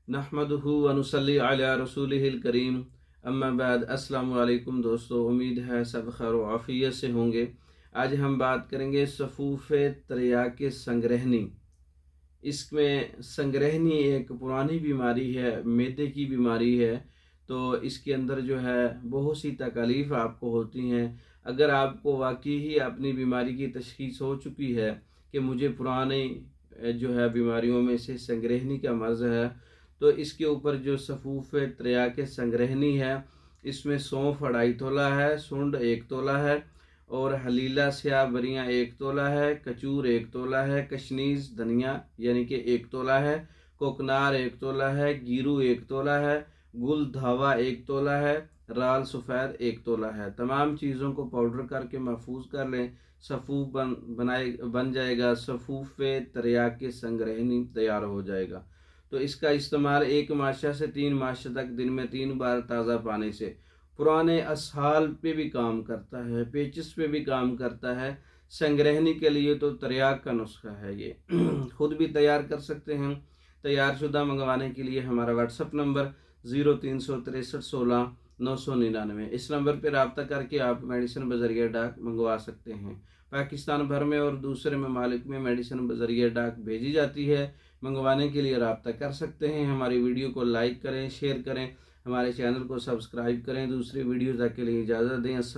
नहमदुहु व नुसल्ली अला रसूलिहिल करीम अम्मा बाद। अस्सलामु अलैकुम दोस्तों, उम्मीद है सब खैर व आफियत से होंगे। आज हम बात करेंगे सफ़ूफ़ तरियाक संग्रहनी। इसमें संग्रहनी एक पुरानी बीमारी है, मैदे की बीमारी है। तो इसके अंदर जो है बहुत सी तकलीफ़ आपको होती हैं। अगर आपको वाकई ही अपनी बीमारी की तशख़ीस हो चुकी है कि मुझे पुरानी जो है बीमारियों में से संग्रहनी का मर्ज़ है, तो इसके ऊपर जो सफ़ूफ़ तरियाक संग्रहनी है, इसमें सौंफ 2.5 तोला है, सुंड 1 तोला है, और हलीला स्याह बरियाँ 1 तोला है, कचूर 1 तोला है, कशनीज़ धनिया यानी कि 1 तोला है, कोकनार 1 तोला है, गिरू 1 तोला है, गुल धावा 1 तोला है, राल सफ़ेद 1 तोला है। तमाम चीज़ों को पाउडर करके महफूज कर लें। सफ़ूफ़ बन जाएगा, सफ़ूफ़ तरियाक संग्रहनी तैयार हो जाएगा। तो इसका इस्तेमाल 1 माशा से 3 माशा तक दिन में 3 बार ताज़ा पानी से, पुराने असहाल पे भी काम करता है, पेचिस पे भी काम करता है। संग्रहनी के लिए तो तरियाक का नुस्खा है ये। खुद भी तैयार कर सकते हैं। तैयार शुदा मंगवाने के लिए हमारा व्हाट्सअप नंबर 036316 999, इस नंबर पर रब्ता करके आप मेडिसिन बज़रिया डाक मंगवा सकते हैं। पाकिस्तान भर में और दूसरे ममालिक में मेडिसिन बज़रिया डाक भेजी जाती है। मंगवाने के लिए रब्ता कर सकते हैं। हमारी वीडियो को लाइक करें, शेयर करें, हमारे चैनल को सब्सक्राइब करें। दूसरी वीडियो तक के लिए इजाज़त दें। अस्सलाम।